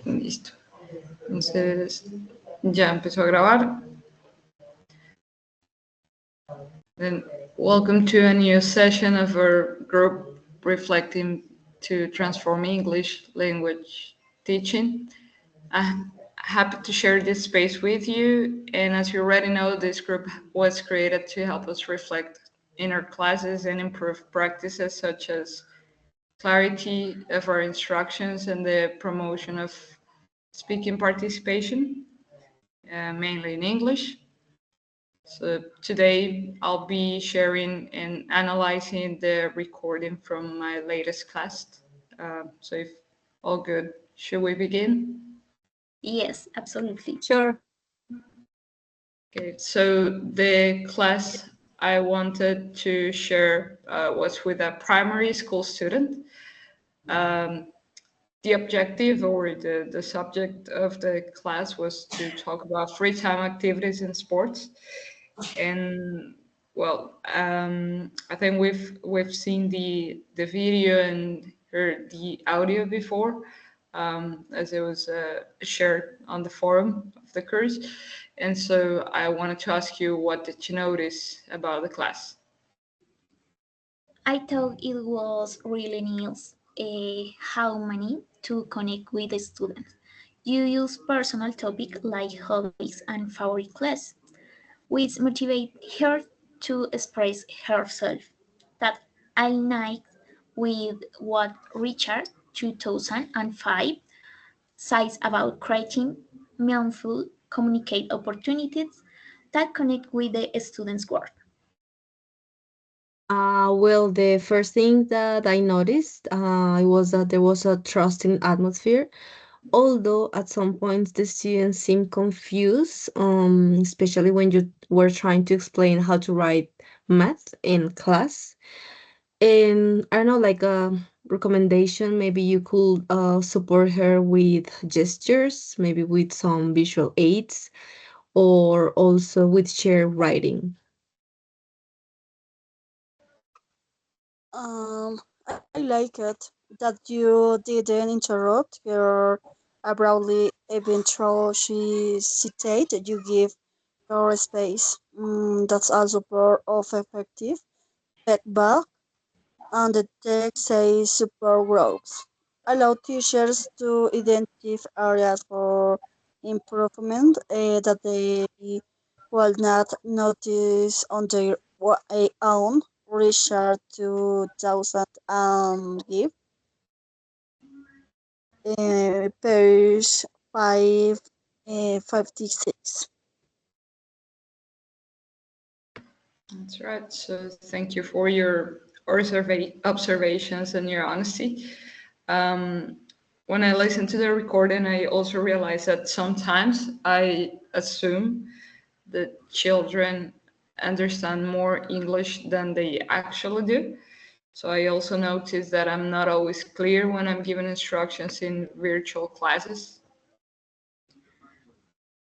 Listo. Entonces, ya empezó a grabar. Then, welcome to a new session of our group reflecting to transform English language teaching. I'm happy to share this space with you. And as you already know, this group was created to help us reflect in our classes and improve practices such as clarity of our instructions and the promotion of speaking participation, mainly in English. So today I'll be sharing and analyzing the recording from my latest class. So if all good, should we begin? Yes, absolutely. Sure. Okay, so the class I wanted to share was with a primary school student. Um, the objective or the subject of the class was to talk about free time activities in sports. And well, I think we've seen the video and heard the audio before, as it was shared on the forum of the course. And so I wanted to ask you, what did you notice about the class? I thought it was really nice how many to connect with the students. You use personal topic like hobbies and favorite class, which motivate her to express herself. That I like with what Richard 2005 says about creating meaningful communicate opportunities that connect with the students' work. Well, the first thing that I noticed was that there was a trusting atmosphere. Although at some points the students seemed confused, especially when you were trying to explain how to write math in class. And I don't know, like a recommendation, maybe you could support her with gestures, maybe with some visual aids, or also with shared writing. I like it that you didn't interrupt her abruptly, even though she cited you give her space. That's also part of effective feedback, and the text says support groups. Allow teachers to identify areas for improvement that they will not notice on their own. Richard 2000 give page 556. That's right. So thank you for your observations and your honesty. Um, when I listen to the recording, I also realize that sometimes I assume that children understand more English than they actually do. So I also notice that I'm not always clear when I'm giving instructions in virtual classes.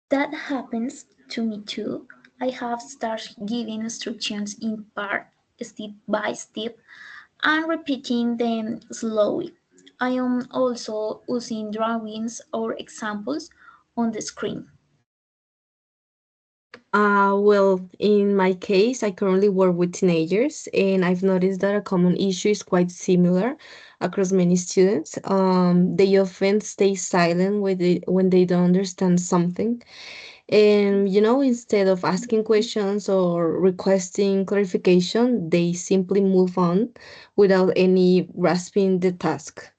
That happens to me too. I have started giving instructions in part, step by step, and repeating them slowly. I am also using drawings or examples on the screen. Well, in my case, I currently work with teenagers, and I've noticed that a common issue is quite similar across many students. They often stay silent when they don't understand something. And, instead of asking questions or requesting clarification, they simply move on without any grasping the task.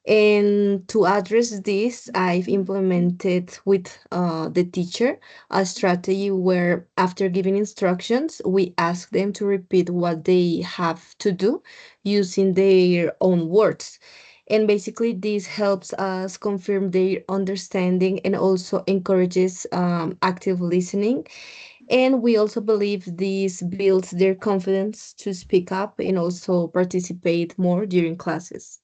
And to address this, I've implemented with the teacher a strategy where, after giving instructions, we ask them to repeat what they have to do using their own words. And basically, this helps us confirm their understanding and also encourages active listening. And we also believe this builds their confidence to speak up and also participate more during classes.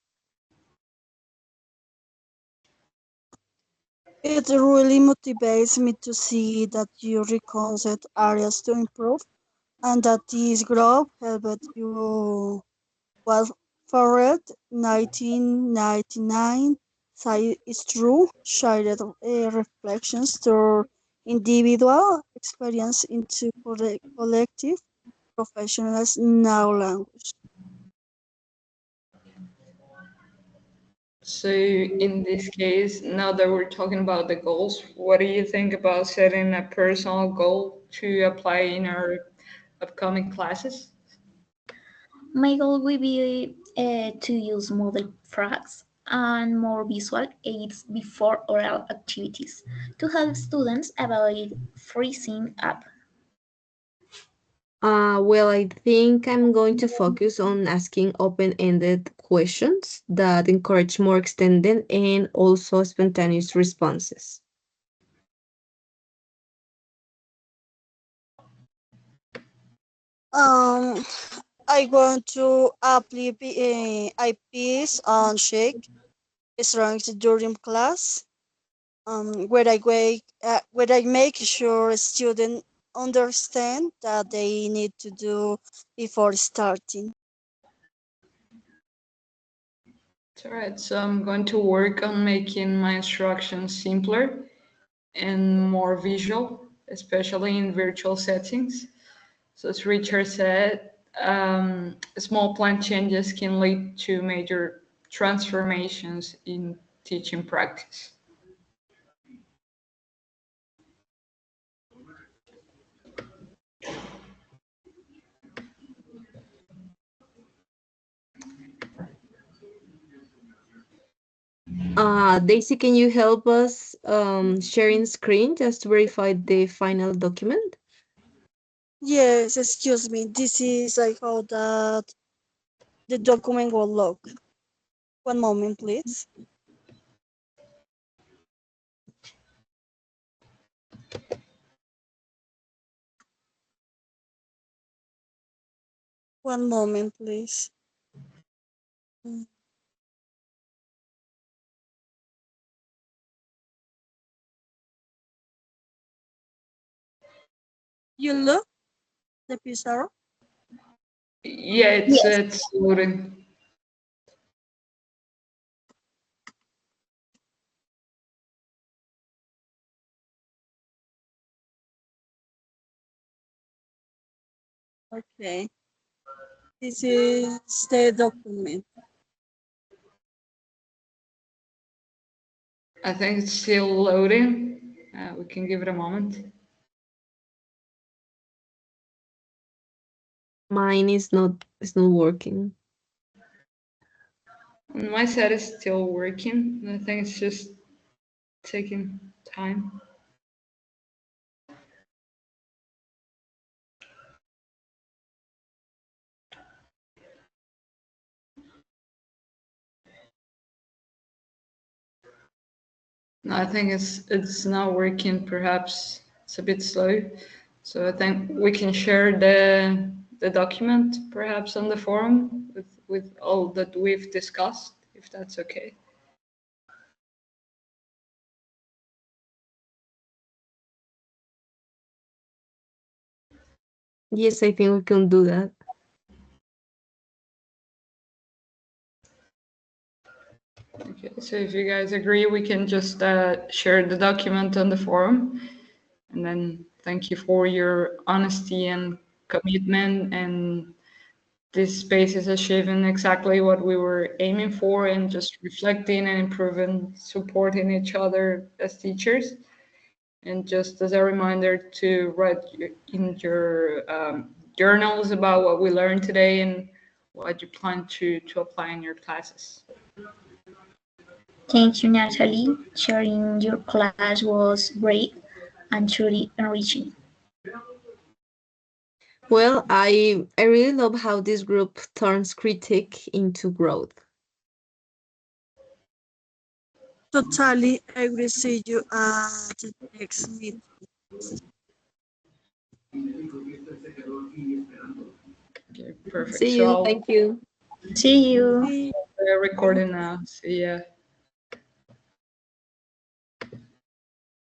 It really motivates me to see that you reconcept areas to improve and that this group helped you. Well, forward 1999 side is true, shared reflections turn individual experience into collective professionals now language. So in this case, now that we're talking about the goals, what do you think about setting a personal goal to apply in our upcoming classes? My goal will be to use model frags and more visual aids before oral activities to help students avoid freezing up. Well, I think I'm going to focus on asking open-ended questions that encourage more extended and also spontaneous responses. Um, I want to apply IPs and shake strengths during class. Where I make sure students understand that they need to do before starting. All right, so I'm going to work on making my instructions simpler and more visual, especially in virtual settings. So as Richard said, small plan changes can lead to major transformations in teaching practice. Daisy, can you help us sharing screen just to verify the final document? Yes, excuse me. This is I hope that the document will look. One moment, please. One moment, please. Mm. You look the pizarro. Yeah, Yes. it's loading. Okay. This is the document. I think it's still loading. We can give it a moment. Mine is not working. On my side, it's still working. I think it's just taking time. No, I think it's not working. Perhaps it's a bit slow. So I think we can share the document perhaps on the forum with all that we've discussed, if that's okay. Yes, I think we can do that. Okay, so if you guys agree, we can just share the document on the forum. And then thank you for your honesty and commitment. And this space is achieving exactly what we were aiming for and just reflecting and improving, supporting each other as teachers. And just as a reminder to write in your journals about what we learned today and what you plan to apply in your classes. Thank you, Natalie. Sharing your class was great and truly enriching. Well, I really love how this group turns critique into growth. Totally, I will see you at the next meeting. Okay, perfect. See So you. I'll Thank you. See you. See recording now. See ya.